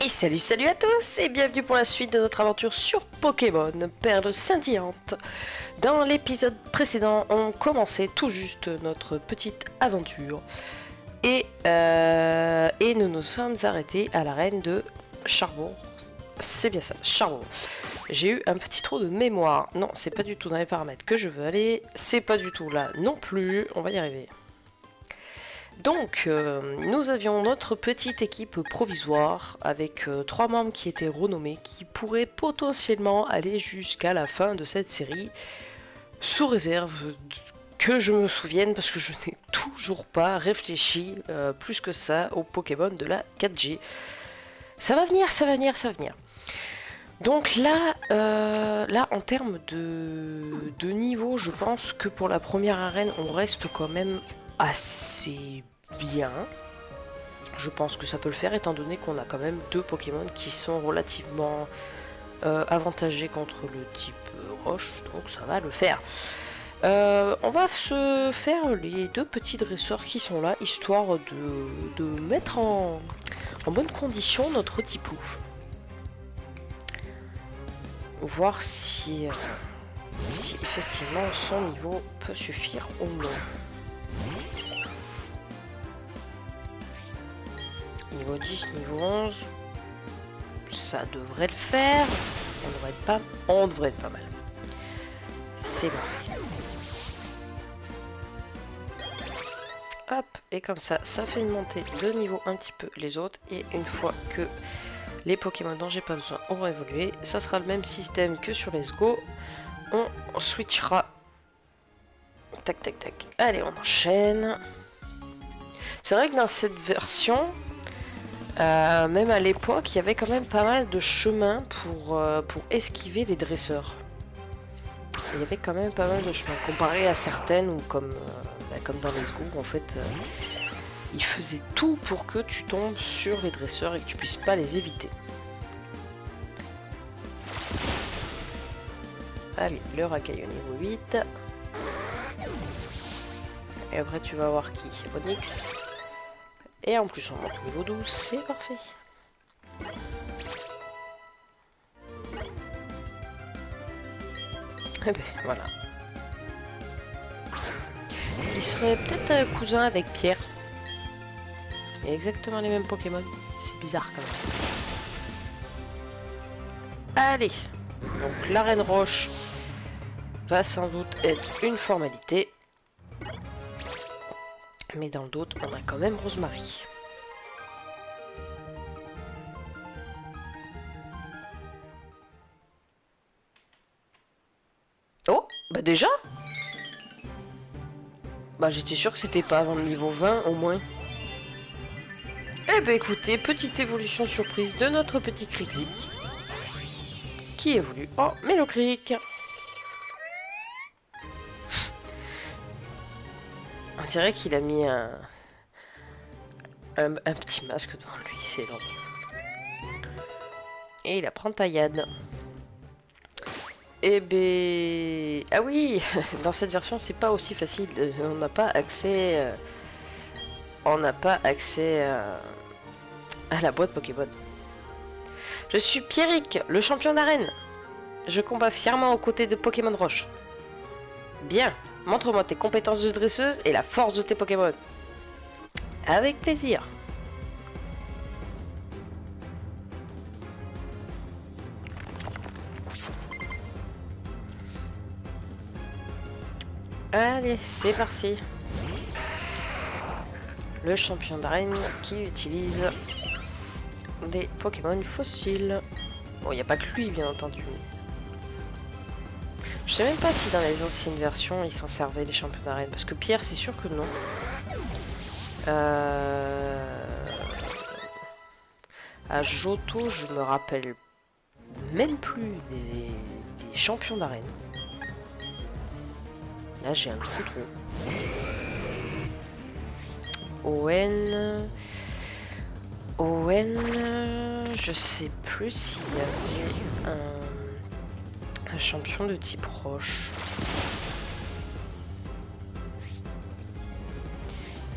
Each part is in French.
Et salut à tous et bienvenue pour la suite de notre aventure sur Pokémon, perle scintillante. Dans l'épisode précédent, on commençait tout juste notre petite aventure et nous nous sommes arrêtés à l'arène de Charbon. C'est bien ça, Charbon. J'ai eu un petit trou de mémoire. Non, c'est pas du tout dans les paramètres que je veux aller. C'est pas du tout là non plus. On va y arriver. Donc, nous avions notre petite équipe provisoire avec 3 membres qui étaient renommés, qui pourraient potentiellement aller jusqu'à la fin de cette série, sous réserve que je me souvienne, parce que je n'ai toujours pas réfléchi plus que ça aux Pokémon de la 4G. Ça va venir, ça va venir, ça va venir. Donc là en termes de niveau, je pense que pour la première arène, on reste quand même assez bien. Je pense que ça peut le faire étant donné qu'on a quand même 2 Pokémon qui sont relativement avantagés contre le type roche, donc ça va le faire. On va se faire les 2 petits dresseurs qui sont là, histoire de mettre en bonne condition notre Tipou. Voir si effectivement son niveau peut suffire ou non. Niveau 10, niveau 11, ça devrait le faire. On devrait être pas mal. C'est parfait. Hop, et comme ça fait une montée de niveau un petit peu les autres. Et une fois que les Pokémon dont j'ai pas besoin auront évolué, ça sera le même système que sur Let's Go. On switchera. Tac, tac, tac. Allez, on enchaîne. C'est vrai que dans cette version, même à l'époque, il y avait quand même pas mal de chemins pour esquiver les dresseurs. Il y avait quand même pas mal de chemins, comparé à certaines, ou comme dans Let's Go, en fait, ils faisaient tout pour que tu tombes sur les dresseurs et que tu puisses pas les éviter. Allez, le racaille au niveau 8. Et après tu vas voir qui? Onix. Et en plus on monte au niveau 12, c'est parfait. Et ben voilà. Il serait peut-être cousin avec Pierre. Il y a exactement les mêmes Pokémon. C'est bizarre quand même. Allez. Donc l'arène roche va sans doute être une formalité. Mais dans le doute, on a quand même Rosemary. Oh, bah déjà? Bah j'étais sûr que c'était pas avant le niveau 20 au moins. Eh bah écoutez, petite évolution surprise de notre petit Crixik. Qui évolue en Mélocric. On dirait qu'il a mis un petit masque devant lui, c'est long. Et il apprend taillade. Eh ben... Ah oui, dans cette version, c'est pas aussi facile. On n'a pas accès... à la boîte Pokémon. Je suis Pierrick, le champion d'arène. Je combats fièrement aux côtés de Pokémon Roche. Bien, montre-moi tes compétences de dresseuse et la force de tes Pokémon. Avec plaisir. Allez, c'est parti. Le champion d'arène qui utilise des Pokémon fossiles. Bon, il n'y a pas que lui, bien entendu. Je sais même pas si dans les anciennes versions, ils s'en servaient, les champions d'arène. Parce que Pierre, c'est sûr que non. À Johto, je me rappelle même plus des champions d'arène. Là, j'ai un petit trou. Owen, je sais plus s'il y avait un champion de type roche.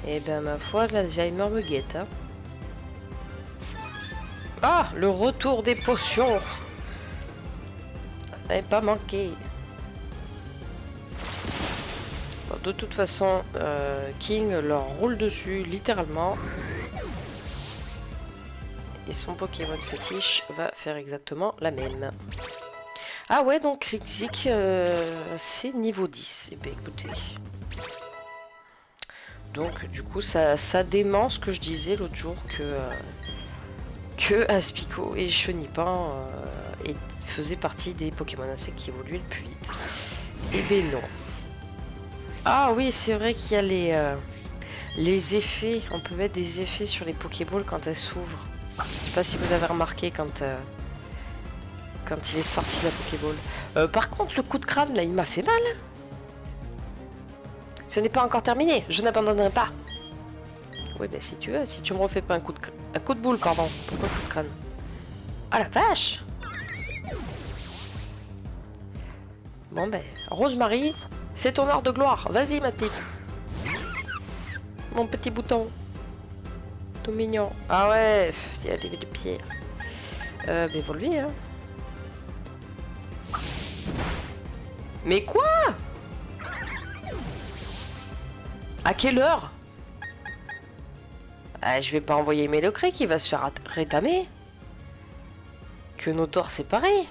Et ben ma foi, l'Alzheimer me guette. Hein. Ah, le retour des potions. Ça n'avait pas manqué. Bon, de toute façon, King leur roule dessus, littéralement. Et son Pokémon fétiche va faire exactement la même. Ah ouais, donc Rixik, c'est niveau 10. Eh bien, écoutez. Donc, du coup, ça dément ce que je disais l'autre jour que Aspico et Chenipan faisaient partie des Pokémon insectes qui évoluaient le plus vite. Eh ben non. Ah oui, c'est vrai qu'il y a les effets. On peut mettre des effets sur les Pokéballs quand elles s'ouvrent. Je sais pas si vous avez remarqué quand il est sorti de la Pokéball. Par contre, le coup de crâne, là, il m'a fait mal. Ce n'est pas encore terminé. Je n'abandonnerai pas. Oui, ben si tu veux. Si tu me refais pas un coup de boule, pardon. Pourquoi un coup de crâne? Ah la vache! Bon ben, Rosemary, c'est ton heure de gloire. Vas-y, ma petite. Mon petit bouton. Tout mignon. Ah ouais, il y a des de pierre. Ben, Volvi, hein. Mais quoi? À quelle heure? Je vais pas envoyer Mélocré qui va se faire rétamer. Que Notor c'est pareil.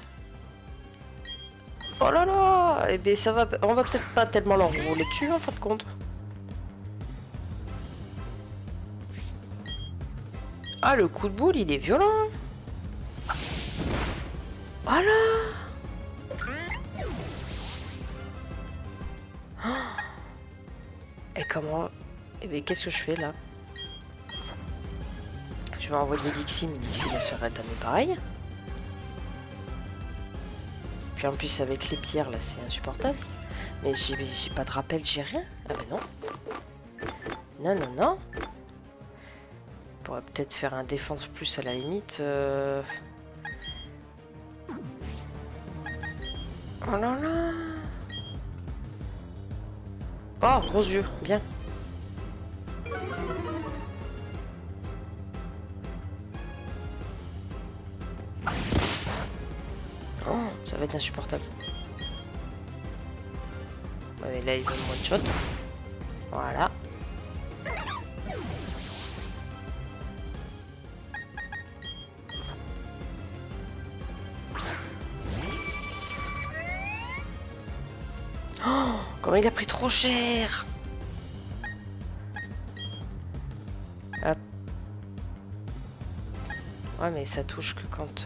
Oh là là. Eh ben ça va. On va peut-être pas tellement leur rouler dessus en fin de compte. Ah, le coup de boule il est violent. Voilà. Et comment... Eh bien, qu'est-ce que je fais là? Je vais envoyer Dixie, mais Dixie va se faire rétamer pareil. Puis en plus, avec les pierres là, c'est insupportable. Mais j'ai pas de rappel, j'ai rien. Ah ben non. Non, non, non. On pourrait peut-être faire un défense plus à la limite. Oh là là. Oh, gros yeux, bien. Oh, ça va être insupportable. Ouais, mais là, il va me one shot. Voilà. Oh, comment il a pris trop cher. Hop. Ouais, mais ça touche que quand...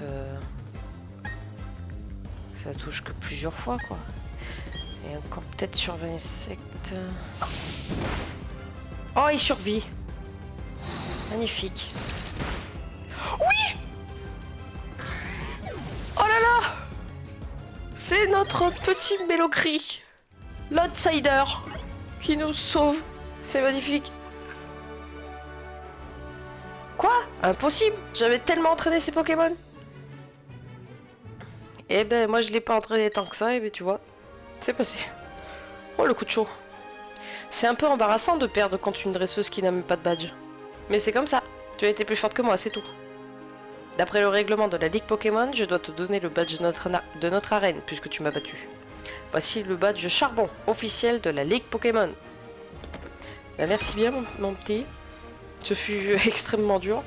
Ça touche que plusieurs fois, quoi. Et encore peut-être sur l'insecte. Oh, il survit. Magnifique. Oui. Oh là là. C'est notre petit Mélocry. L'outsider. Qui nous sauve. C'est magnifique. Quoi? Impossible. J'avais tellement entraîné ces Pokémon. Eh ben, moi je l'ai pas entraîné tant que ça, et ben tu vois, c'est passé. Oh, le coup de chaud. C'est un peu embarrassant de perdre contre une dresseuse qui n'a même pas de badge. Mais c'est comme ça, tu as été plus forte que moi, c'est tout. D'après le règlement de la Ligue Pokémon, je dois te donner le badge de notre arène, puisque tu m'as battu. Voici le badge charbon, officiel de la Ligue Pokémon. Ben, merci bien, mon petit. Ce fut extrêmement dur.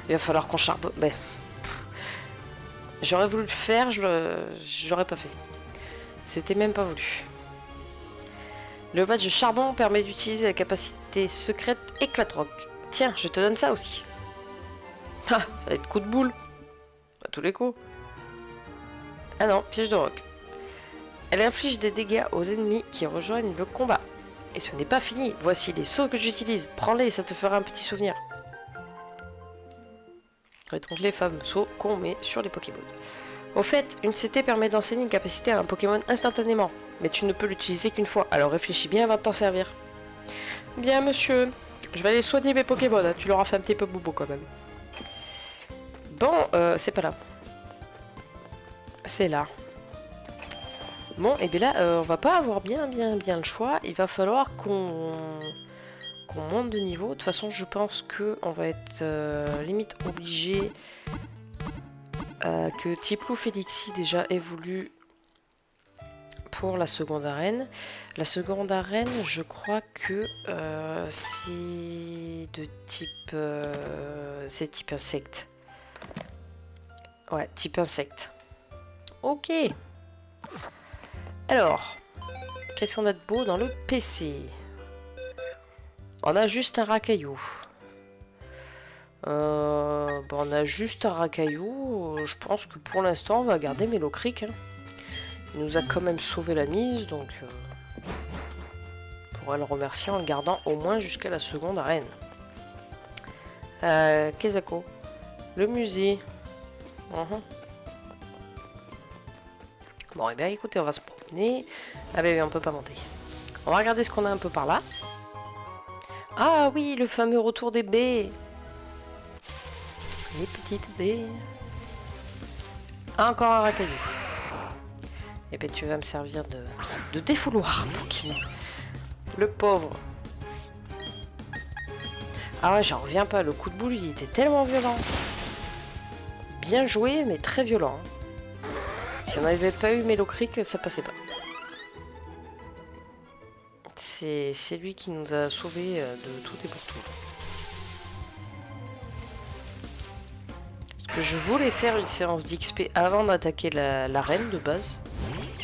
Il va falloir qu'on charbonne. Ben... J'aurais voulu le faire, j'aurais pas fait. C'était même pas voulu. Le badge charbon permet d'utiliser la capacité secrète éclate-roc. Tiens, je te donne ça aussi. Ah, ça va être coup de boule. À tous les coups. Ah non, piège de roc. Elle inflige des dégâts aux ennemis qui rejoignent le combat. Et ce n'est pas fini. Voici les sauts que j'utilise. Prends-les, ça te fera un petit souvenir. Donc les fameux sauts qu'on met sur les Pokéballs. Au fait, une CT permet d'enseigner une capacité à un Pokémon instantanément, mais tu ne peux l'utiliser qu'une fois, alors réfléchis bien avant de t'en servir. Bien monsieur, je vais aller soigner mes Pokémon, hein. Tu leur as fait un petit peu bobo quand même. Bon, c'est pas là. C'est là. Bon, et bien là, on va pas avoir bien le choix, il va falloir qu'on monte de niveau. De toute façon, je pense que on va être limite obligé que Tiplo Félixi déjà évolue pour la seconde arène. La seconde arène, je crois que c'est de type... c'est type insecte. Ouais, type insecte. Ok. Alors, qu'est-ce qu'on a de beau dans le PC? On a juste un racaillou. Bon, on a juste un racaillou. Je pense que pour l'instant, on va garder Mellow Creek. Hein. Il nous a quand même sauvé la mise, donc on pourra le remercier en le gardant au moins jusqu'à la seconde arène. Kezako. Le musée. Bon, et bien écoutez, on va se promener. Ah ben, on peut pas monter. On va regarder ce qu'on a un peu par là. Ah oui, le fameux retour des baies. Les petites baies. Ah, encore un racaillou. Et ben tu vas me servir de défouloir pour qu'il... Le pauvre. Ah ouais, j'en reviens pas. Le coup de boule, il était tellement violent. Bien joué, mais très violent. Si on n'avait pas eu Mellow Creek, ça passait pas. C'est lui qui nous a sauvés de tout et pour tout. Parce que je voulais faire une séance d'XP avant d'attaquer l'arène de base.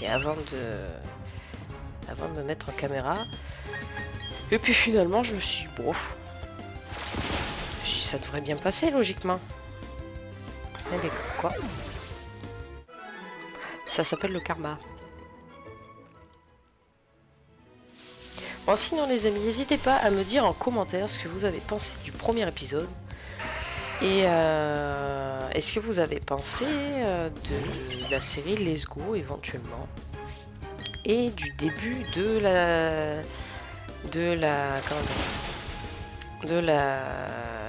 Et avant de me mettre en caméra. Et puis finalement, je me suis dit, bon, ça devrait bien passer logiquement. Eh bien, quoi? Ça s'appelle le karma. Bon, sinon les amis, n'hésitez pas à me dire en commentaire ce que vous avez pensé du premier épisode. Et est-ce que vous avez pensé de la série Let's Go éventuellement? Et du début de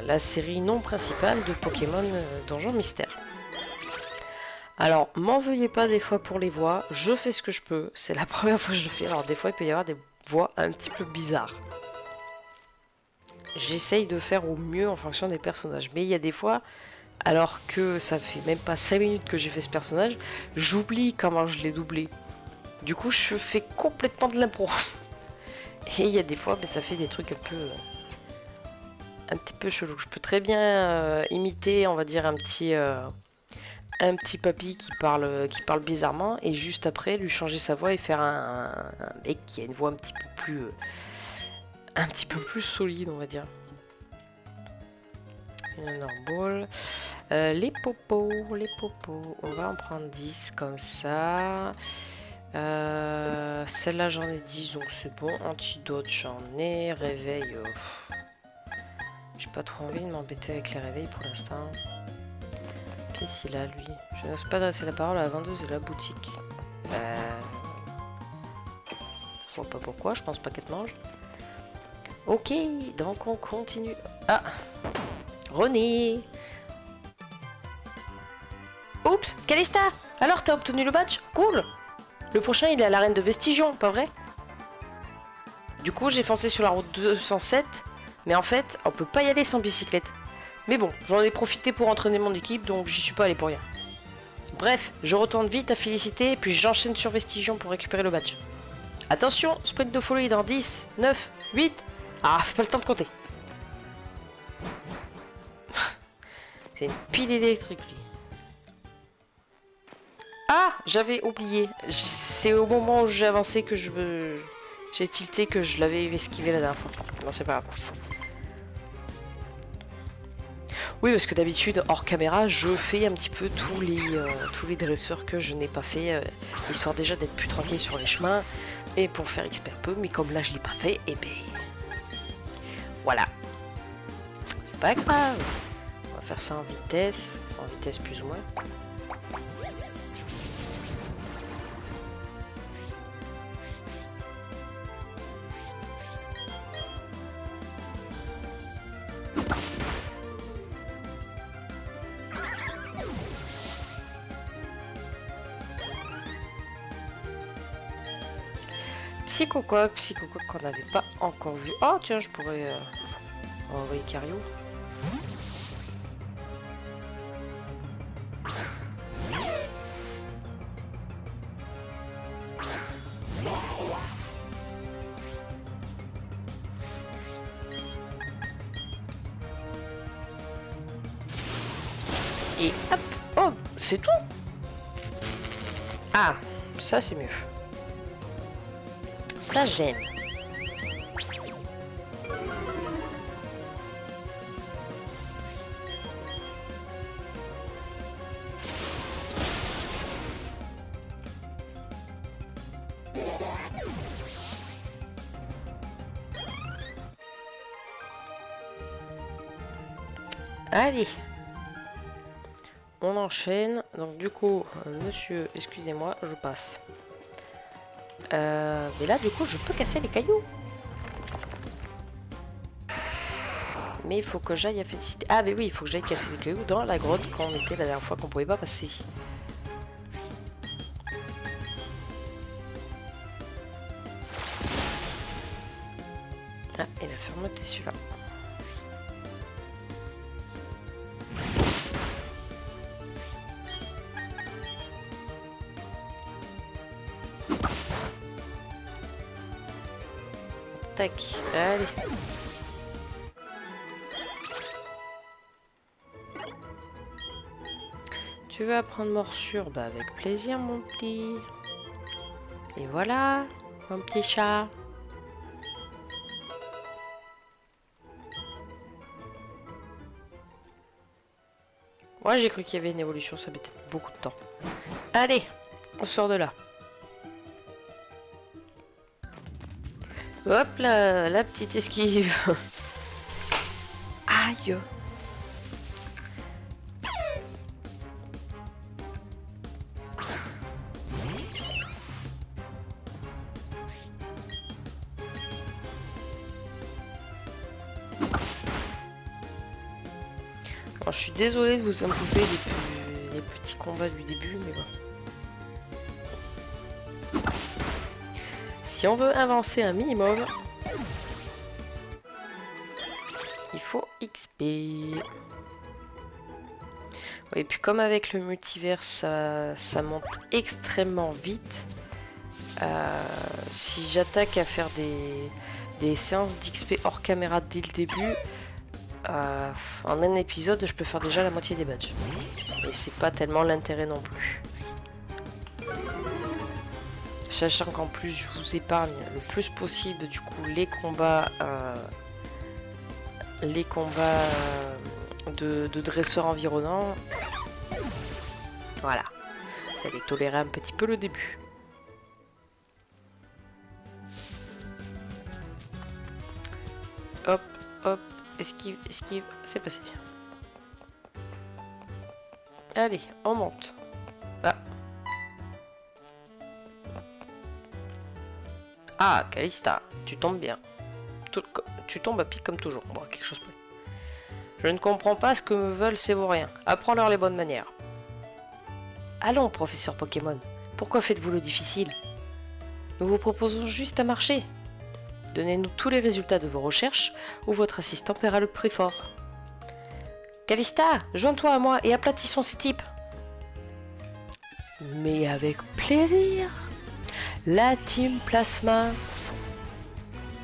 la série non principale de Pokémon Donjon Mystère. Alors, m'en veuillez pas des fois pour les voix, je fais ce que je peux, c'est la première fois que je le fais, alors des fois il peut y avoir des voix un petit peu bizarres. J'essaye de faire au mieux en fonction des personnages, mais il y a des fois, alors que ça fait même pas 5 minutes que j'ai fait ce personnage, j'oublie comment je l'ai doublé. Du coup, je fais complètement de l'impro. Et il y a des fois, ça fait des trucs un petit peu chelou. Je peux très bien imiter, on va dire, un petit papy qui parle bizarrement, et juste après lui changer sa voix et faire un mec qui a une voix un petit peu plus solide, on va dire. Une normal. Les popos, on va en prendre 10 comme ça. Celle-là j'en ai 10, donc c'est bon. Antidote j'en ai. Réveil, j'ai pas trop envie de m'embêter avec les réveils pour l'instant. Qu'est-ce qu'il a lui? Je n'ose pas adresser la parole à la vendeuse de la boutique. Je vois pas pourquoi, je pense pas qu'elle te mange. Ok, donc on continue. Ah, René. Oups, Calista. Alors t'as obtenu le badge? Cool. Le prochain il est à l'arène de Vestigion, pas vrai? Du coup j'ai foncé sur la route 207, mais en fait on peut pas y aller sans bicyclette. Mais bon, j'en ai profité pour entraîner mon équipe, donc j'y suis pas allé pour rien. Bref, je retourne vite à Félicité, puis j'enchaîne sur Vestigion pour récupérer le badge. Attention, sprint de folie dans 10, 9, 8... Ah, pas le temps de compter. C'est une pile électrique, lui. Ah, j'avais oublié. C'est au moment où j'ai avancé que j'ai tilté que je l'avais esquivé la dernière fois. Non, c'est pas grave. Oui, parce que d'habitude, hors caméra, je fais un petit peu tous les dresseurs que je n'ai pas fait, histoire déjà d'être plus tranquille sur les chemins, et pour faire XP un peu, mais comme là je l'ai pas fait, et ben... Voilà. C'est pas grave. On va faire ça en vitesse plus ou moins. Psychocoque qu'on n'avait pas encore vu. Oh tiens, je pourrais envoyer Cario. Et hop. Oh, c'est tout. Ah, ça c'est mieux. Ça j'aime. Allez, on enchaîne. Donc du coup, monsieur, excusez-moi, je passe. Mais là, du coup, je peux casser les cailloux. Mais il faut que j'aille à féliciter. Ah, mais oui, il faut que j'aille casser les cailloux dans la grotte quand on était la dernière fois qu'on pouvait pas passer. Ah, et la fermeté, celui-là. Tac, allez. Tu veux apprendre morsure? Bah avec plaisir mon petit. Et voilà, mon petit chat. Moi j'ai cru qu'il y avait une évolution, ça mettait beaucoup de temps. Allez, on sort de là. Hop là, la petite esquive. Aïe. Alors, je suis désolée de vous imposer les petits combats du début, mais bon. Si on veut avancer un minimum, il faut XP. Et puis comme avec le multivers, ça monte extrêmement vite. Si j'attaque à faire des séances d'XP hors caméra dès le début, en un épisode, je peux faire déjà la moitié des badges. Et c'est pas tellement l'intérêt non plus. Sachant qu'en plus je vous épargne le plus possible du coup les combats de dresseurs environnants. Voilà. Vous allez tolérer un petit peu le début. Hop, hop, esquive, esquive, c'est passé. Allez, on monte. Ah. Ah, Calista, tu tombes bien. Tu tombes à pic comme toujours. Bon, quelque chose près. Je ne comprends pas ce que me veulent ces vauriens. Apprends-leur les bonnes manières. Allons, professeur Pokémon. Pourquoi faites-vous le difficile? Nous vous proposons juste à marcher. Donnez-nous tous les résultats de vos recherches ou votre assistant paiera le prix fort. Calista, joins-toi à moi et aplatissons ces types. Mais avec plaisir. La Team Plasma,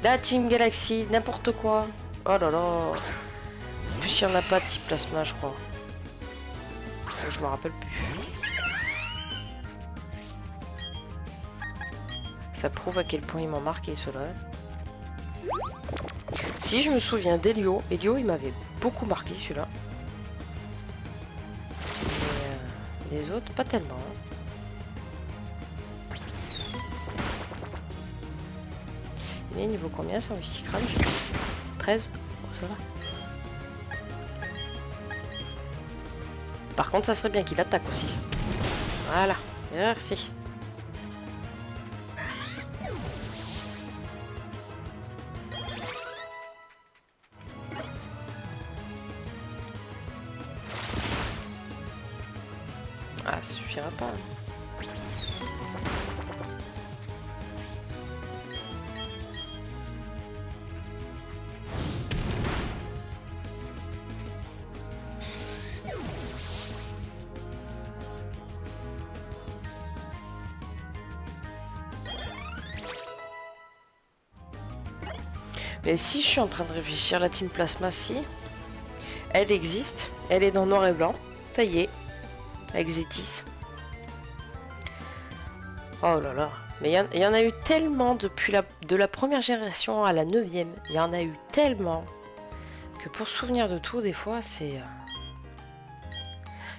la Team Galaxy, n'importe quoi. Oh là là. En plus, il n'y en a pas de Team Plasma, je crois. Je me rappelle plus. Ça prouve à quel point ils m'ont marqué, ceux-là. Si je me souviens d'Elio, Elio, il m'avait beaucoup marqué, celui-là. Les autres, pas tellement. Il est niveau combien ça, Mystic Range? 13. Oh, ça va. Par contre, ça serait bien qu'il attaque aussi. Voilà. Merci. Ah, ça suffira pas. Mais si je suis en train de réfléchir, la Team Plasma, si elle existe, elle est dans noir et blanc, Ça y est. Avec Zétis. Oh là là. Mais il y en a eu tellement depuis de la première génération à la 9e. Il y en a eu tellement que pour se souvenir de tout, des fois, c'est...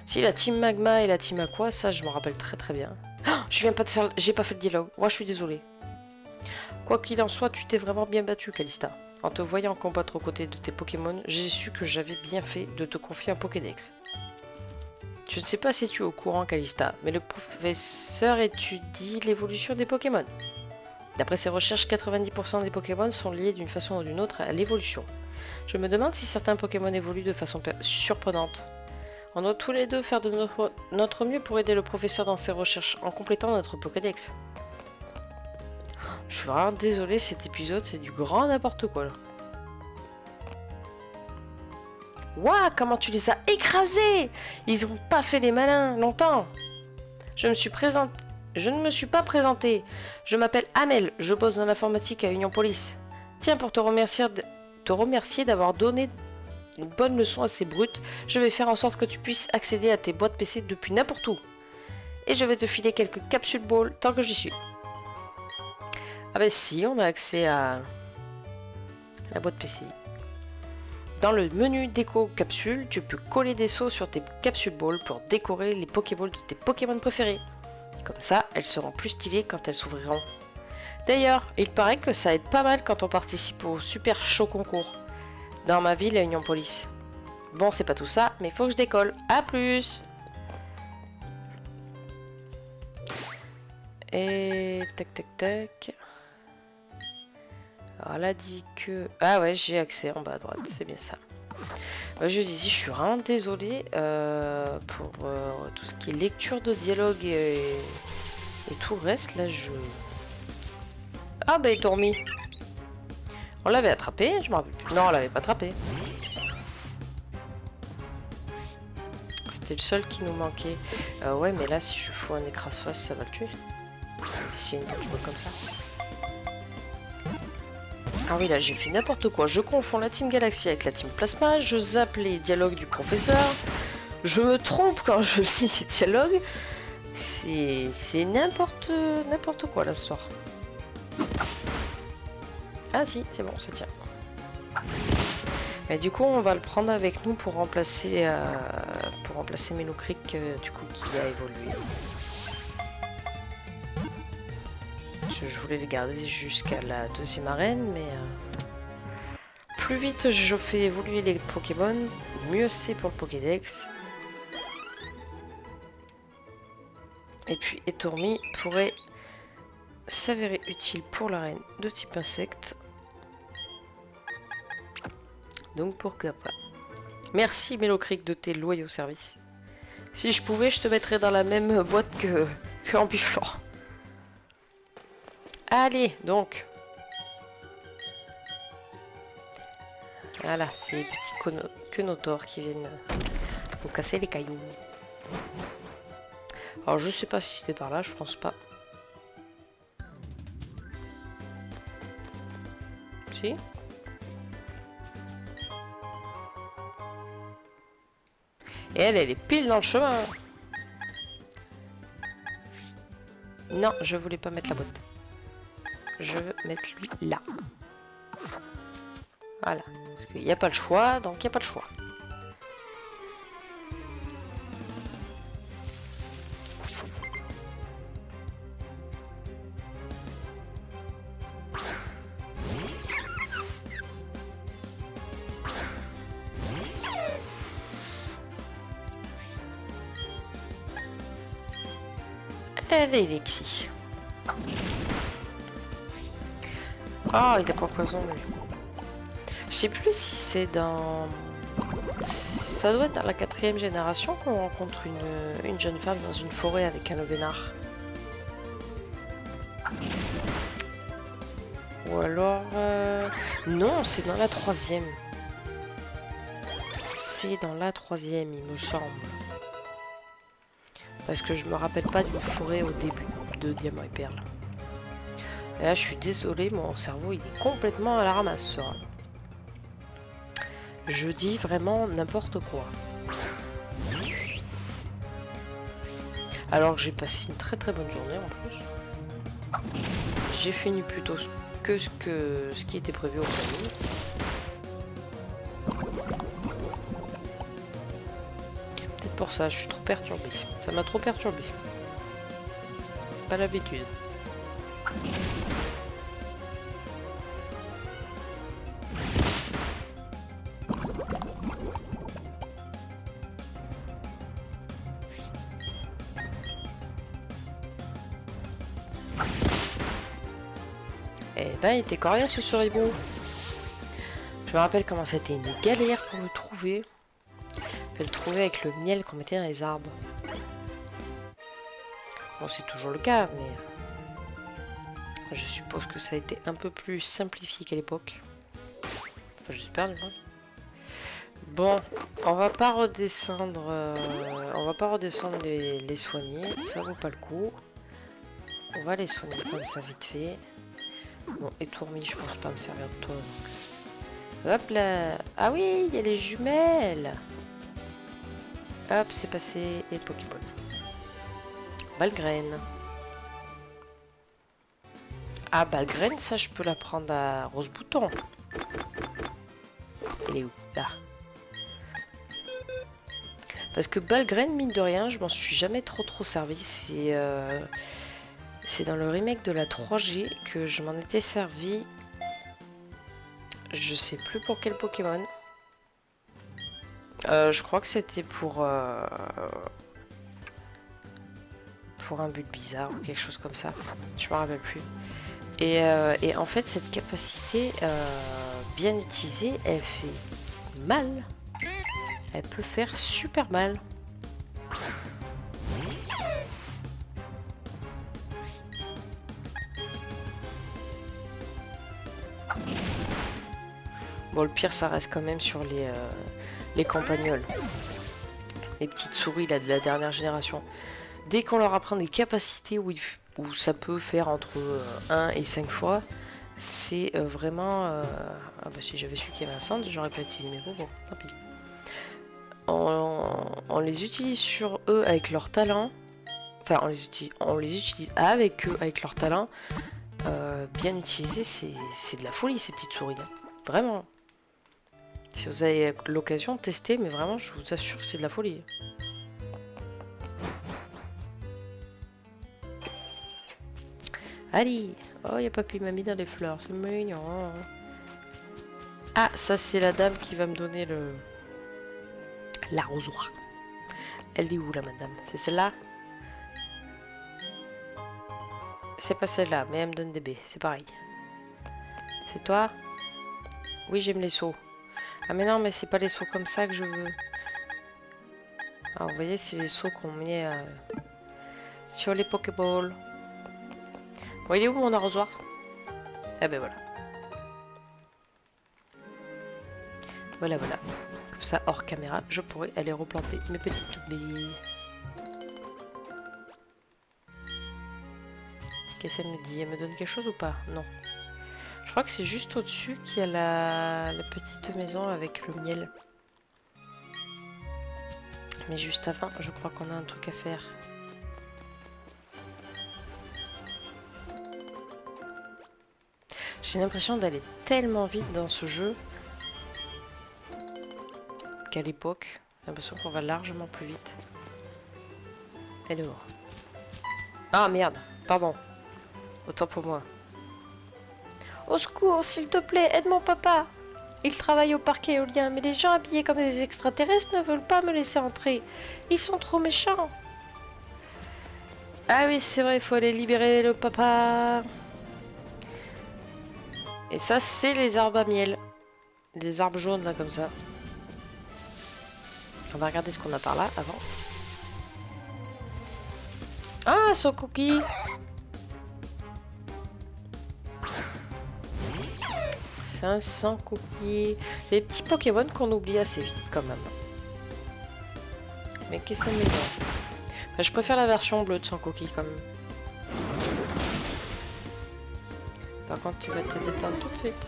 Si, la team Magma et la team Aqua, ça, je me rappelle très très bien. Oh, je viens pas de faire... J'ai pas fait le dialogue. Moi, je suis désolée. Quoi qu'il en soit, tu t'es vraiment bien battu, Calista. En te voyant combattre aux côtés de tes Pokémon, j'ai su que j'avais bien fait de te confier un Pokédex. Je ne sais pas si tu es au courant, Calista, mais le professeur étudie l'évolution des Pokémon. D'après ses recherches, 90% des Pokémon sont liés d'une façon ou d'une autre à l'évolution. Je me demande si certains Pokémon évoluent de façon surprenante. On doit tous les deux faire de notre mieux pour aider le professeur dans ses recherches en complétant notre Pokédex. Je suis vraiment désolée, cet épisode c'est du grand n'importe quoi là. Waouh, comment tu les as écrasés! Ils ont pas fait les malins longtemps. Je ne me suis pas présentée. Je m'appelle Amel, je bosse dans l'informatique à Union Police. Tiens, pour te remercier d'avoir donné une bonne leçon à ces brutes, je vais faire en sorte que tu puisses accéder à tes boîtes PC depuis n'importe où. Et je vais te filer quelques capsules ball tant que j'y suis. Ah bah si, on a accès à la boîte PC. Dans le menu déco capsule, tu peux coller des sceaux sur tes capsules balls pour décorer les Pokéballs de tes Pokémon préférés. Comme ça, elles seront plus stylées quand elles s'ouvriront. D'ailleurs, il paraît que ça aide pas mal quand on participe au super chaud concours. Dans ma ville, à Union Police. Bon, c'est pas tout ça, mais il faut que je décolle. A plus! Et... tac tac tac... Alors elle a dit que... Ah ouais, j'ai accès en bas à droite, c'est bien ça. Je disais, je suis vraiment désolée pour tout ce qui est lecture de dialogue et tout le reste. Là, je... Ah bah, il est dormi. On l'avait attrapé, je me rappelle plus. Non, on l'avait pas attrapé. C'était le seul qui nous manquait. Ouais, mais là, si je fous un écrase-face, ça va le tuer. Si y a une Pokéball comme ça. Ah oui, là j'ai fait n'importe quoi. Je confonds la Team Galaxy avec la Team Plasma. Je zappe les dialogues du professeur. Je me trompe quand je lis les dialogues. C'est n'importe quoi là ce soir. Ah si, c'est bon, ça tient. Et du coup, on va le prendre avec nous pour remplacer Melocreek, du coup, qui a évolué. Je voulais les garder jusqu'à la deuxième arène, mais plus vite je fais évoluer les Pokémon, mieux c'est pour le Pokédex. Et puis Etormi pourrait s'avérer utile pour l'arène de type insecte. Donc pourquoi pas. Merci Melocreek de tes loyaux services. Si je pouvais, je te mettrais dans la même boîte que Ambiflore. Allez, donc. Voilà, c'est les petits quenotors qui viennent nous casser les cailloux. Alors, je sais pas si c'était par là, je pense pas. Si. Et elle est pile dans le chemin. Non, je voulais pas mettre la boîte. Je veux mettre lui là. Voilà. Parce qu'il n'y a pas le choix, donc il n'y a pas le choix. Elle est Lexi. Ah, il a pas poison lui. Je sais plus si c'est dans... Ça doit être dans la 4e génération qu'on rencontre une jeune femme dans une forêt avec un Ovénard. Ou alors... Non, c'est dans la 3e. C'est dans la 3e, il me semble. Parce que je me rappelle pas d'une forêt au début de Diamant et Perle. Et là, je suis désolée, mon cerveau, il est complètement à la ramasse. Je dis vraiment n'importe quoi. Alors que j'ai passé une très bonne journée en plus. J'ai fini plus tôt que ce qui était prévu au planning. Peut-être pour ça, je suis trop perturbée. Ça m'a trop perturbée. Pas l'habitude. Eh ben, il était coriace ce ribot. Je me rappelle comment c'était une galère pour le trouver. On peut le trouver avec le miel qu'on mettait dans les arbres. Bon, c'est toujours le cas, mais je suppose que ça a été un peu plus simplifié qu'à l'époque. Enfin, j'espère du moins. Bon, on va pas redescendre. On va pas redescendre les soigner. Ça vaut pas le coup. On va les soigner comme ça vite fait. Bon, et tourmis, je pense pas me servir de toi. Donc. Hop là. Ah oui, il y a les jumelles. Hop, c'est passé. Et le Pokéball. Balgraine. Ah, Balgraine, ça, je peux la prendre à Rose Bouton. Elle est où? Là. Parce que Balgraine, mine de rien, je m'en suis jamais trop servi. C'est dans le remake de la 3G que je m'en étais servi. Je sais plus pour quel Pokémon. Je crois que c'était pour un but bizarre ou quelque chose comme ça. Je me rappelle plus. Et en fait, cette capacité bien utilisée, elle fait mal. Elle peut faire super mal. Bon, le pire, ça reste quand même sur les campagnols. Les petites souris là, de la dernière génération. Dès qu'on leur apprend des capacités où ça peut faire entre 1 et 5 fois, c'est vraiment... Ah bah si j'avais su qu'il y avait un centre, j'aurais pas utilisé mes bobos, tant pis. On les utilise sur eux avec leur talent. Enfin, on les utilise avec eux avec leur talent. Bien utilisé, c'est de la folie ces petites souris. Hein. Vraiment. Si vous avez l'occasion de tester, mais vraiment, je vous assure que c'est de la folie. Allez. Oh, il y a papy mamie dans les fleurs, c'est mignon. Ah, ça c'est la dame qui va me donner l'arrosoir. Elle est où la madame? C'est celle-là? C'est pas celle-là, mais elle me donne des baies, c'est pareil. C'est toi? Oui, j'aime les seaux. Ah mais non, mais c'est pas les seaux comme ça que je veux. Ah, vous voyez, c'est les seaux qu'on met sur les Pokéballs. Bon, il est où mon arrosoir? Ah ben voilà. Voilà. Comme ça, hors caméra, je pourrais aller replanter mes petites baies. Qu'est-ce qu'elle me dit? Elle me donne quelque chose ou pas? Non. Je crois que c'est juste au-dessus qu'il y a la petite maison avec le miel. Mais juste avant, je crois qu'on a un truc à faire. J'ai l'impression d'aller tellement vite dans ce jeu qu'à l'époque. J'ai l'impression qu'on va largement plus vite. Alors. Ah merde, pardon. Autant pour moi. Au secours, s'il te plaît, aide mon papa. Il travaille au parc éolien, mais les gens habillés comme des extraterrestres ne veulent pas me laisser entrer. Ils sont trop méchants. Ah oui, c'est vrai, il faut aller libérer le papa. Et ça, c'est les arbres à miel. Les arbres jaunes, là, comme ça. On va regarder ce qu'on a par là, avant. Ah, son cookie. Sans cookies. Des petits Pokémon qu'on oublie assez vite quand même. Mais qui sont mignons. Enfin, je préfère la version bleue de sans cookies quand même. Par contre, tu vas te détendre tout de suite.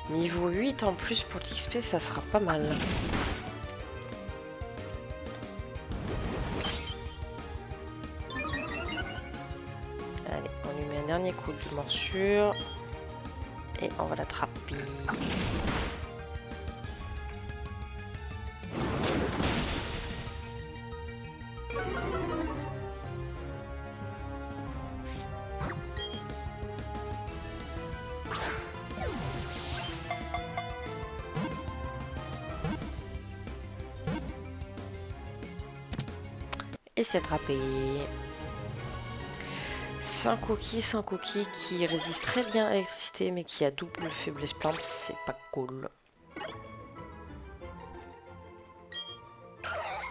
Niveau 8 en plus pour l'XP, ça sera pas mal. coup de morsure. Et on va l'attraper. Et c'est attrapé. C'est un cookie qui résiste très bien à l'électricité mais qui a double faiblesse plante, c'est pas cool.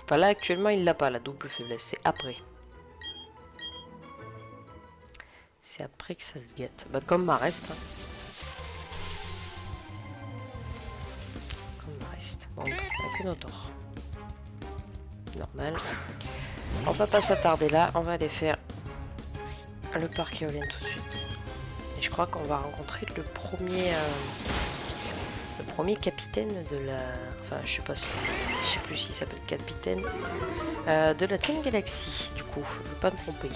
Enfin là actuellement il l'a pas la double faiblesse, c'est après. C'est après que ça se gâte. Bah comme Marest. Hein. Comme Marest. Bon, avec une autre. Normal. On va pas s'attarder là, on va aller faire le parc éolien tout de suite. Et je crois qu'on va rencontrer le premier capitaine de la... Enfin, je sais pas si... Je sais plus s'il s'appelle capitaine. De la Team Galaxy, du coup. Je veux pas me tromper.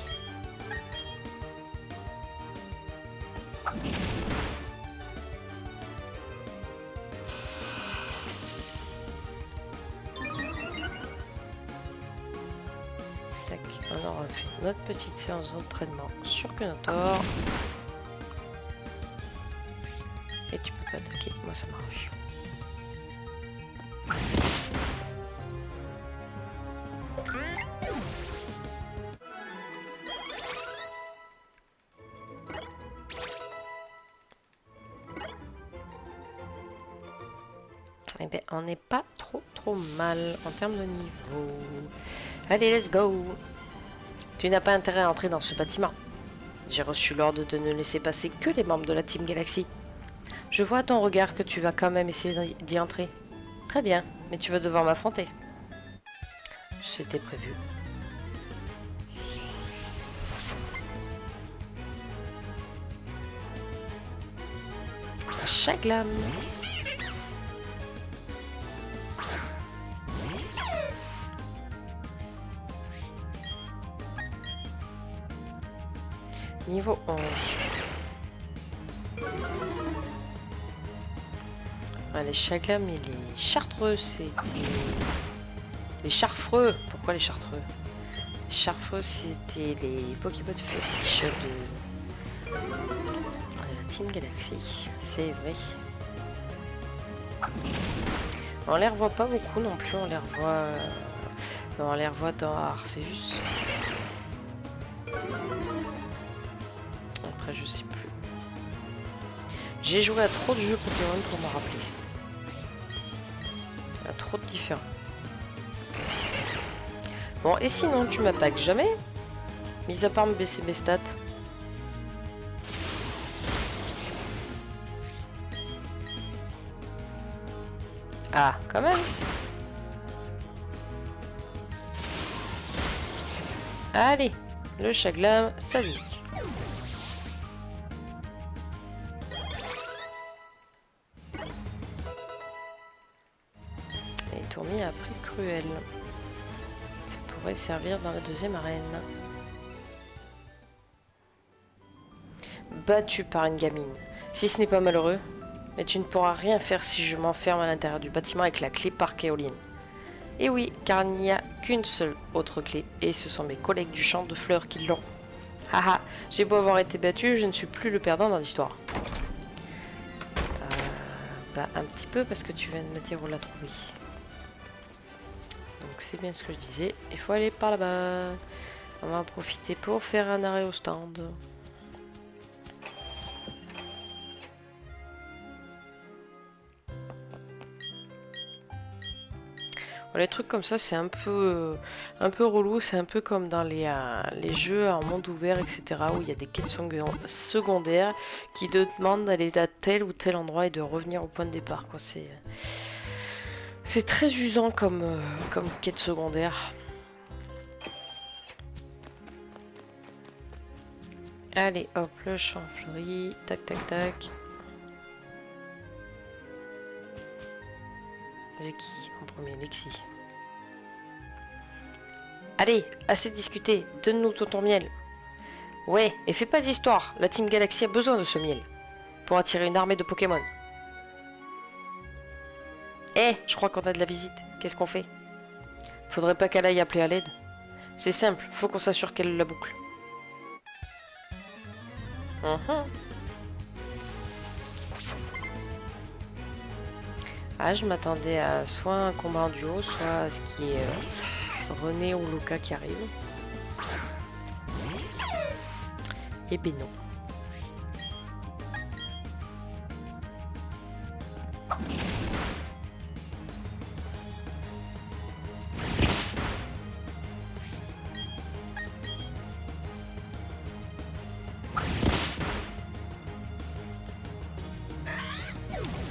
Tac, on aura fait notre petite séance d'entraînement sur Kenotor. Et tu peux pas attaquer, moi ça marche. Eh ben, on n'est pas trop mal en termes de niveau. Allez, let's go! Tu n'as pas intérêt à entrer dans ce bâtiment. J'ai reçu l'ordre de ne laisser passer que les membres de la Team Galaxy. Je vois à ton regard que tu vas quand même essayer d'y entrer. Très bien, mais tu vas devoir m'affronter. C'était prévu. Chaglam. Niveau 11. Ah, les Chaglam et les Chartreux, c'est les Charfreux. Pourquoi les Chartreux? Les Charfreux, c'était les Pokémon fétiches de la Team Galaxy. C'est vrai. On les revoit pas beaucoup non plus. On les revoit, non, on les revoit dans Arceus. Après, je sais plus. J'ai joué à trop de jeux Pokémon pour m'en rappeler. Il y a trop de différents. Bon, et sinon, tu m'attaques jamais? Mis à part me baisser mes stats. Ah, quand même. Allez, le Chaglam, ça vise. Et Tourmi a pris Cruel. Ça pourrait servir dans la deuxième arène. Battu par une gamine. Si ce n'est pas malheureux, mais tu ne pourras rien faire si je m'enferme à l'intérieur du bâtiment avec la clé parc éolienne. Et oui, car il n'y a qu'une seule autre clé, et ce sont mes collègues du champ de fleurs qui l'ont. Haha, j'ai beau avoir été battu, je ne suis plus le perdant dans l'histoire. Bah un petit peu parce que tu viens de me dire où la trouver. Donc c'est bien ce que je disais, il faut aller par là-bas. On va en profiter pour faire un arrêt au stand. Les trucs comme ça, c'est un peu relou. C'est un peu comme dans les jeux en monde ouvert, etc. où il y a des quêtes secondaires qui te demandent d'aller à tel ou tel endroit et de revenir au point de départ. C'est très usant comme quête secondaire. Allez, hop, le champ fleuri. Tac, tac, tac. J'ai qui en premier? Lexi. Allez, assez discuté. Donne-nous ton miel. Ouais, et fais pas d'histoire. La Team Galaxy a besoin de ce miel pour attirer une armée de Pokémon. Eh, je crois qu'on a de la visite. Qu'est-ce qu'on fait? Faudrait pas qu'elle aille appeler à l'aide. C'est simple, faut qu'on s'assure qu'elle la boucle. Ah, je m'attendais à soit un combat en duo, soit à ce qui est René ou Luca qui arrive. Et ben non.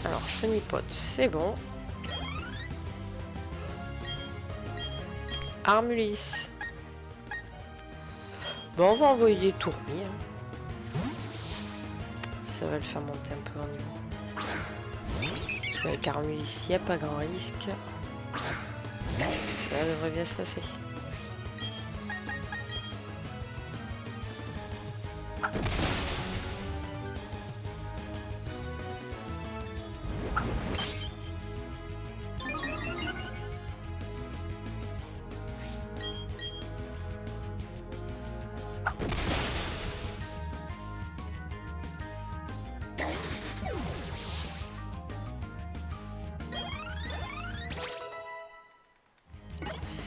Alors, chenipote, c'est bon. Armulis. Bon, on va envoyer des tourmis. Hein. Ça va le faire monter un peu en niveau. Avec Armulis, il n'y a pas grand risque. Ça devrait bien se passer.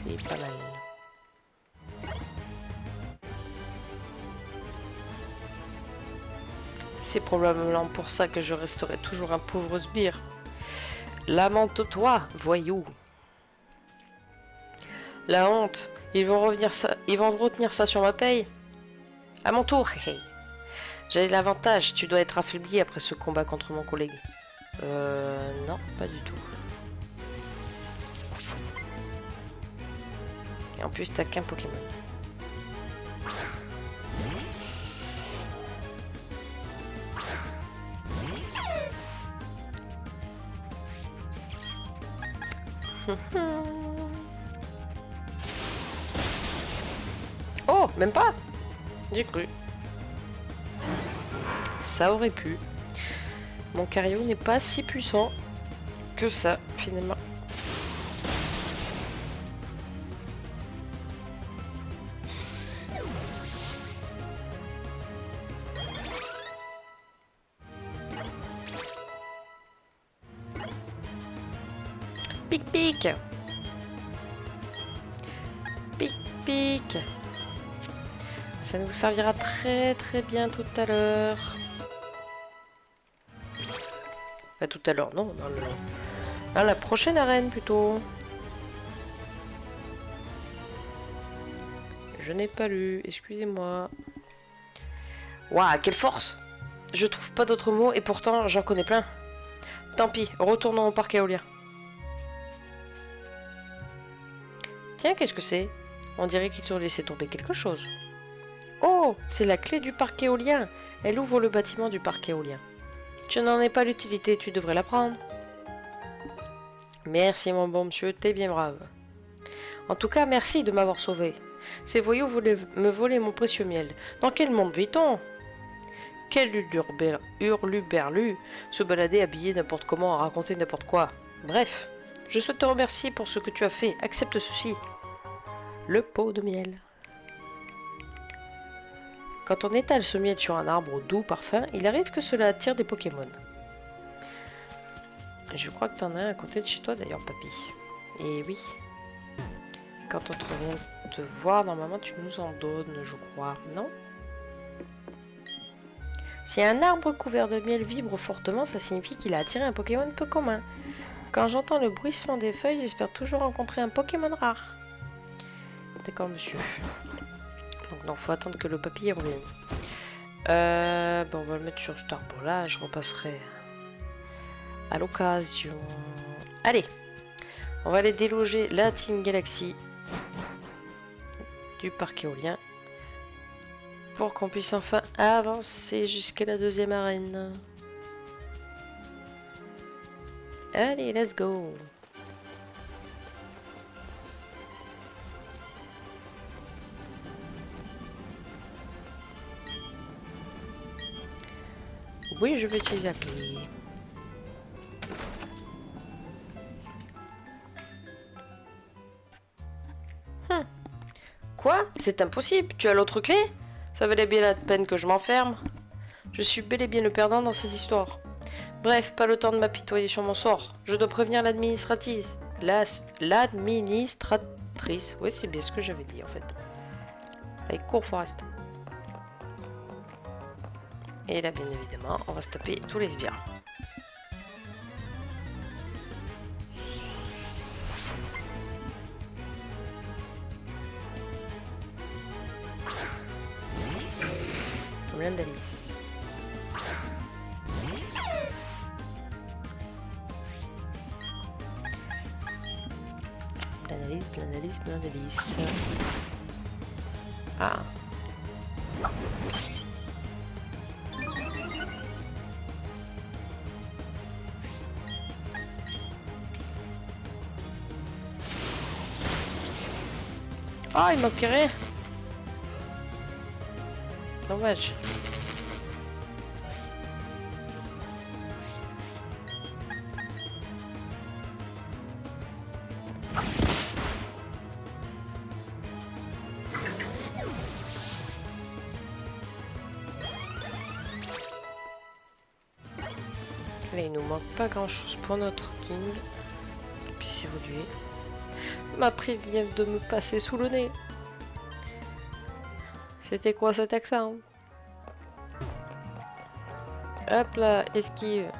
C'est pas mal. C'est probablement pour ça que je resterai toujours un pauvre sbire. Lamente-toi, voyou. La honte. Ils vont retenir ça sur ma paye. À mon tour, hé. J'ai l'avantage, tu dois être affaibli après ce combat contre mon collègue. Non, pas du tout. Et en plus, t'as qu'un Pokémon. Oh, même pas. J'ai cru. Ça aurait pu. Mon Cario n'est pas si puissant que ça, finalement. Pic pic. Pic pic. Ça nous servira très très bien tout à l'heure. Enfin tout à l'heure, non, dans la prochaine arène plutôt. Je n'ai pas lu, excusez-moi. Waouh, quelle force! Je trouve pas d'autres mots et pourtant j'en connais plein. Tant pis, retournons au parc éolien. Tiens, qu'est-ce que c'est? On dirait qu'ils ont laissé tomber quelque chose. Oh, c'est la clé du parc éolien. Elle ouvre le bâtiment du parc éolien. Je n'en ai pas l'utilité, tu devrais la prendre. Merci mon bon monsieur, t'es bien brave. En tout cas, merci de m'avoir sauvé. Ces voyous voulaient me voler mon précieux miel. Dans quel monde vit-on? Quel hurluberlu se balader habillé n'importe comment à raconter n'importe quoi. Bref, je souhaite te remercier pour ce que tu as fait. Accepte ceci. Le pot de miel. Quand on étale ce miel sur un arbre au doux parfum, il arrive que cela attire des Pokémon. Je crois que t'en as un à côté de chez toi d'ailleurs, papy. Et oui. Quand on te revient te voir, normalement tu nous en donnes, je crois, non? Si un arbre couvert de miel vibre fortement, ça signifie qu'il a attiré un Pokémon peu commun. Quand j'entends le bruissement des feuilles, j'espère toujours rencontrer un Pokémon rare. D'accord, monsieur. Donc non, faut attendre que le papy revienne. Bon, on va le mettre sur cet arbre-là, je repasserai à l'occasion. Allez, on va aller déloger la Team Galaxy du parc éolien pour qu'on puisse enfin avancer jusqu'à la deuxième arène. Allez, let's go. Oui, je vais utiliser la clé. Quoi? C'est impossible. Tu as l'autre clé? Ça valait bien la peine que je m'enferme. Je suis bel et bien le perdant dans ces histoires. Bref, pas le temps de m'apitoyer sur mon sort. Je dois prévenir l'administratrice. L'administratrice. Oui, c'est bien ce que j'avais dit en fait. Allez, cours, Forest. Et là, bien évidemment, on va se taper tous les sbires. Blandalis. Blandalis. Ah. Ah, il manquait rien. Dommage. Là, il nous manque pas grand chose pour notre king qui puisse évoluer. Ma prix vient de me passer sous le nez. C'était quoi cet accent? Hop là, esquive.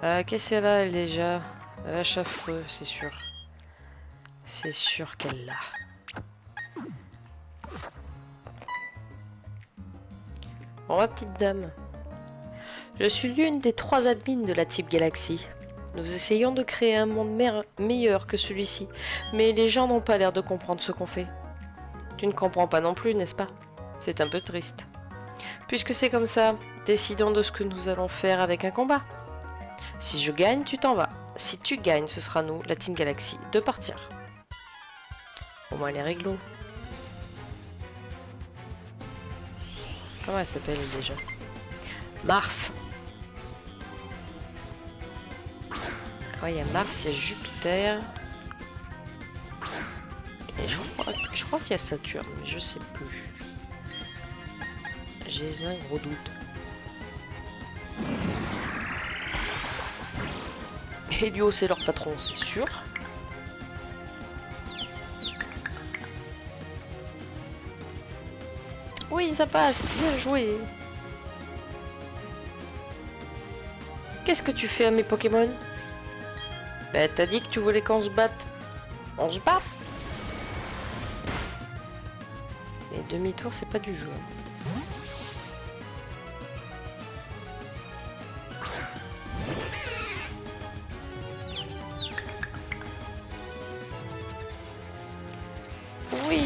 Qu'est-ce qu'elle a déjà? Elle a chaffreux, c'est sûr. C'est sûr qu'elle l'a. Bon, ma petite dame. Je suis l'une des 3 admins de la Team Galaxy. Nous essayons de créer un monde meilleur que celui-ci, mais les gens n'ont pas l'air de comprendre ce qu'on fait. Tu ne comprends pas non plus, n'est-ce pas? C'est un peu triste. Puisque c'est comme ça, décidons de ce que nous allons faire avec un combat. Si je gagne, tu t'en vas. Si tu gagnes, ce sera nous, la Team Galaxy, de partir. Au moins, elle est réglo. Comment elle s'appelle déjà? Mars. Ouais, il y a Mars, il y a Jupiter. Et je crois qu'il y a Saturne, mais je sais plus. J'ai un gros doute. Helio, c'est leur patron, c'est sûr. Oui, ça passe. Bien joué. Qu'est-ce que tu fais à mes Pokémon? Bah, t'as dit que tu voulais qu'on se batte. On se bat. Mais demi-tour, c'est pas du jeu. Oui.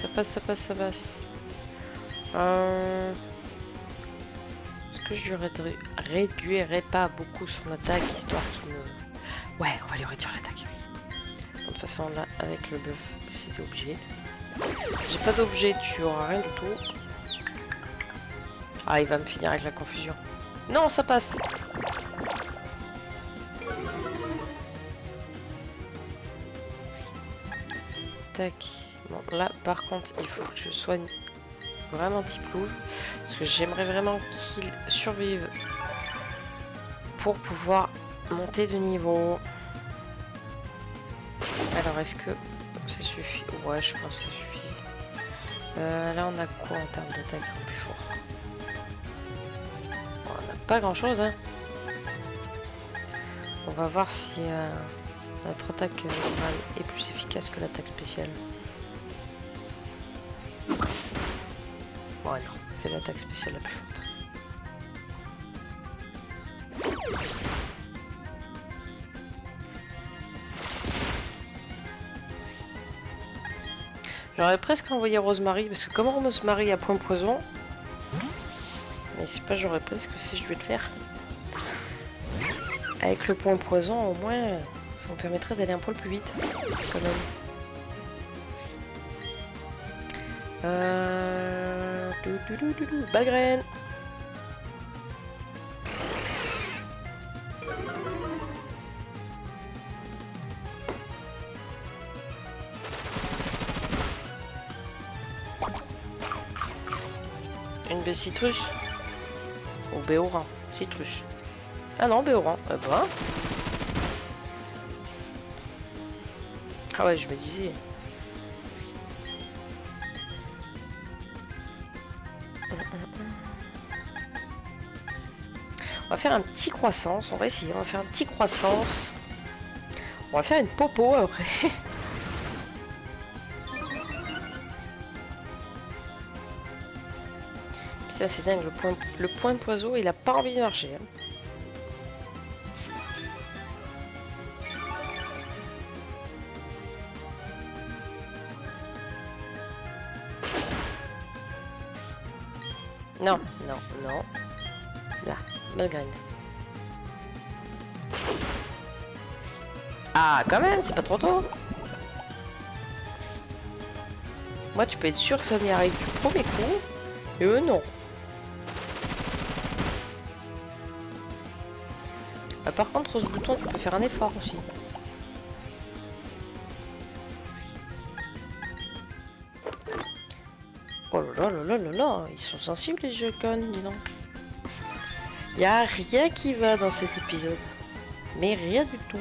Ça passe, ça passe, ça passe. Est-ce que je lui réduirais pas beaucoup son attaque, histoire qu'il me... Ouais, on va lui réduire l'attaque. De toute façon, là, avec le buff, c'était obligé. J'ai pas d'objet, tu auras rien du tout. Ah, il va me finir avec la confusion. Non, ça passe. Tac. Bon, là, par contre, il faut que je soigne vraiment Tiplouf. Parce que j'aimerais vraiment qu'il survive pour pouvoir monter de niveau. Alors, est-ce que ça suffit? Ouais, je pense que ça suffit. Là, on a quoi en termes d'attaque le plus fort? Bon, on n'a pas grand-chose, hein. On va voir si notre attaque normale est plus efficace que l'attaque spéciale. Bon, non, c'est l'attaque spéciale la plus forte. J'aurais presque envoyé Rosemary, parce que comme Rosemary a point poison, mais c'est pas, j'aurais presque si je vais le faire. Avec le point poison, au moins, ça me permettrait d'aller un poil plus vite, quand même. Balle graine. Une baie citrus. Ou béorin. Citrus. Ah non, béorin. Bah. Ah ouais, je me disais. On va faire un petit croissance. On va essayer. On va faire un petit croissance. On va faire une popo après. Putain, c'est dingue. Le point de poiseau, il a pas envie de marcher. Hein. Non, non, non. Là, bonne graine. Ah, quand même, c'est pas trop tôt. Moi, tu peux être sûr que ça m'y arrive du premier coup. Et eux, non. Ah, par contre, ce bouton, tu peux faire un effort aussi. Oh là là là là là, ils sont sensibles les Joy-Con, dis donc. Y a rien qui va dans cet épisode. Mais rien du tout.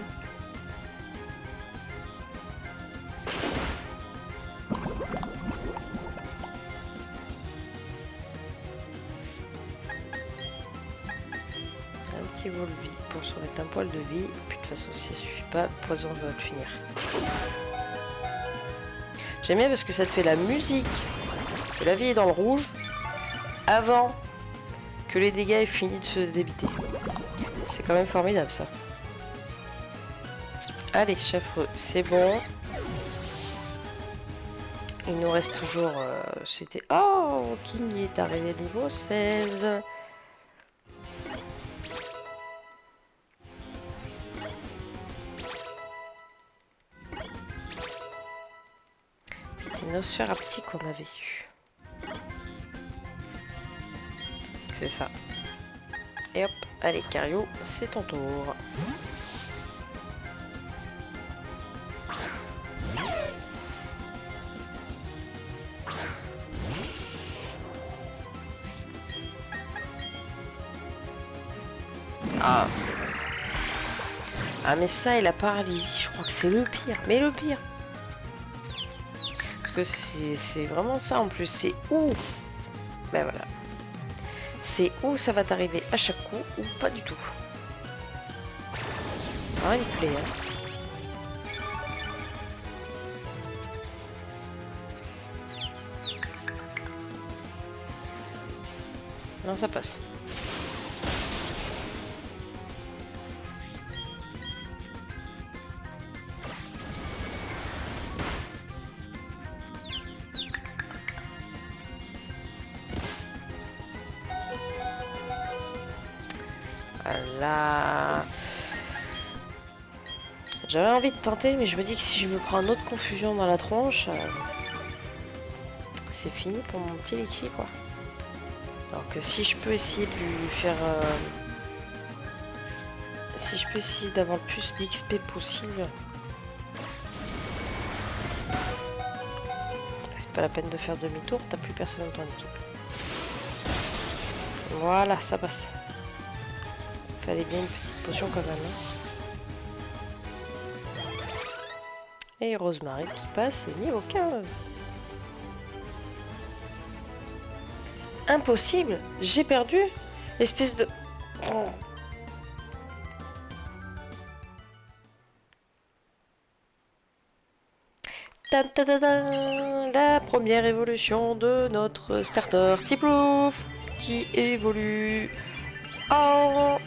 Un petit vol de vie pour se remettre un poil de vie. Et puis de toute façon, si ça suffit pas, le poison va le finir. J'aime bien parce que ça te fait la musique. Que la vie est dans le rouge avant que les dégâts aient fini de se débiter. C'est quand même formidable ça. Allez, chèvre, c'est bon. Il nous reste toujours... c'était... Oh, King est arrivé à niveau 16. C'était Nosferapti qu'on avait eu. C'est ça. Et hop, allez Cario, c'est ton tour. Ah. Ah mais ça et la paralysie, je crois que c'est le pire. Mais le pire. Parce que c'est vraiment ça en plus. C'est où? Ben voilà. C'est où ça va t'arriver à chaque coup ou pas du tout. Ah, une plaie, hein. Non, ça passe. Voilà. J'avais envie de tenter, mais je me dis que si je me prends une autre confusion dans la tronche, c'est fini pour mon petit Lexi, quoi. Alors que si je peux essayer de lui faire... si je peux essayer d'avoir le plus d'XP possible... C'est pas la peine de faire demi-tour, t'as plus personne dans ton équipe. Voilà, ça passe. Fallait bien une petite potion quand même. Hein. Et Rosemary qui passe niveau 15. Impossible, j'ai perdu. Espèce de... Oh. Tan, tan, tan, tan. La première évolution de notre starter Tiplouf qui évolue en...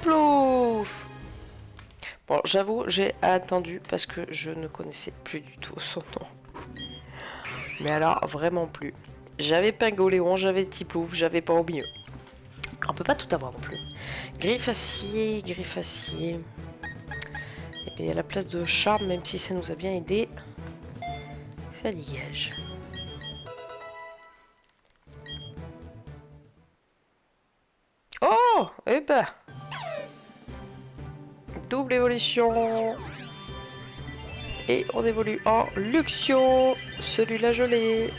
Plouf. Bon, j'avoue, j'ai attendu parce que je ne connaissais plus du tout son nom. Mais alors, vraiment plus. J'avais Pingoléon, j'avais Tiplouf, j'avais pas au milieu. On peut pas tout avoir non plus. Griffe acier, griffe acier. Et à la place de charme, même si ça nous a bien aidé, ça dégage. Oh, eh ben, double évolution. Et on évolue en Luxio. Celui-là, je l'ai.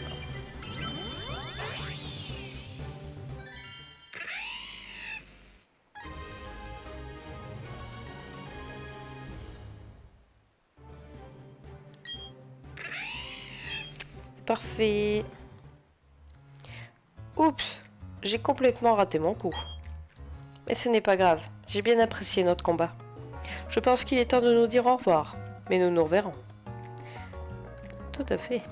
Parfait. Oups, j'ai complètement raté mon coup. Mais ce n'est pas grave, j'ai bien apprécié notre combat. Je pense qu'il est temps de nous dire au revoir, mais nous nous reverrons. Tout à fait.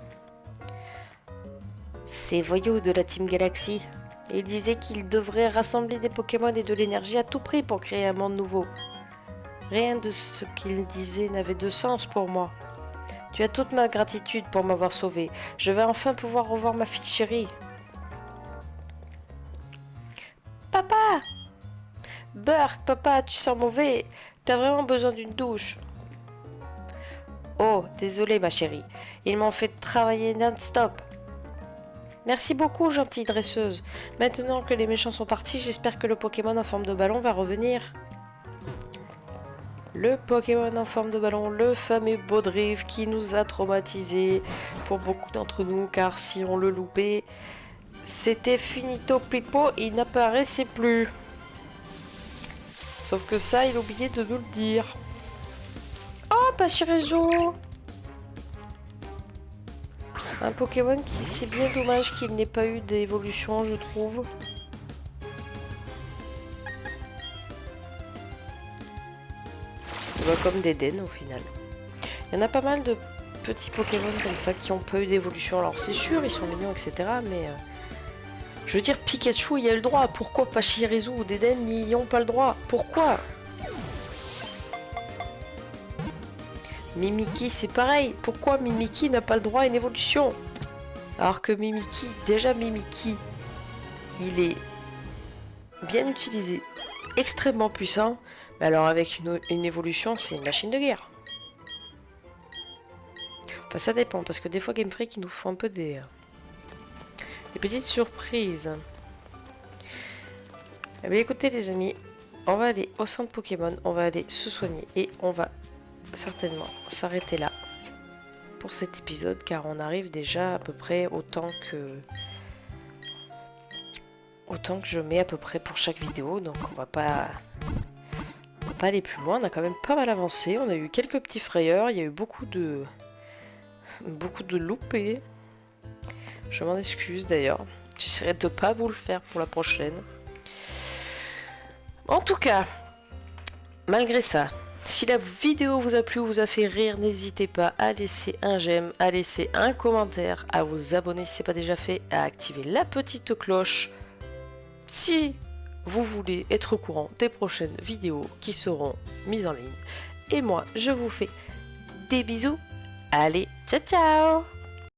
Ces voyous de la Team Galaxy, ils disaient qu'ils devraient rassembler des Pokémon et de l'énergie à tout prix pour créer un monde nouveau. Rien de ce qu'ils disaient n'avait de sens pour moi. Tu as toute ma gratitude pour m'avoir sauvé. Je vais enfin pouvoir revoir ma fille chérie. Papa! Burk, papa, tu sens mauvais. T'as vraiment besoin d'une douche. Oh, désolé ma chérie. Ils m'ont fait travailler non-stop. Merci beaucoup, gentille dresseuse. Maintenant que les méchants sont partis, j'espère que le Pokémon en forme de ballon va revenir. Le Pokémon en forme de ballon, le fameux Baudrive qui nous a traumatisés pour beaucoup d'entre nous, car si on le loupait, c'était finito pipo, il n'apparaissait plus. Sauf que ça, il oubliait de nous le dire. Oh, Pachirisu! Un Pokémon qui, c'est bien dommage qu'il n'ait pas eu d'évolution, je trouve. Comme d'Eden au final. Il y en a pas mal de petits Pokémon comme ça qui ont pas eu d'évolution. Alors c'est sûr, ils sont mignons, etc. Mais je veux dire, Pikachu, il y a le droit. Pourquoi Pachirisu ou d'Eden n'y ont pas le droit? Pourquoi? Mimikyu, c'est pareil. Pourquoi Mimikyu n'a pas le droit à une évolution? Alors que Mimikyu, déjà Mimikyu, il est bien utilisé, extrêmement puissant. Mais alors avec une évolution, c'est une machine de guerre. Enfin ça dépend, parce que des fois Game Freak, ils nous font un peu des petites surprises. Eh bien écoutez les amis, on va aller au centre Pokémon, on va aller se soigner et on va certainement s'arrêter là pour cet épisode, car on arrive déjà à peu près autant que je mets à peu près pour chaque vidéo, donc on va pas aller plus loin. On a quand même pas mal avancé, on a eu quelques petits frayeurs, il y a eu beaucoup de loupés. Je m'en excuse d'ailleurs, j'essaierai de pas vous le faire pour la prochaine. En tout cas, malgré ça, si la vidéo vous a plu ou vous a fait rire, n'hésitez pas à laisser un j'aime, à laisser un commentaire, à vous abonner si ce n'est pas déjà fait, à activer la petite cloche si vous voulez être au courant des prochaines vidéos qui seront mises en ligne. Et moi, je vous fais des bisous. Allez, ciao ciao!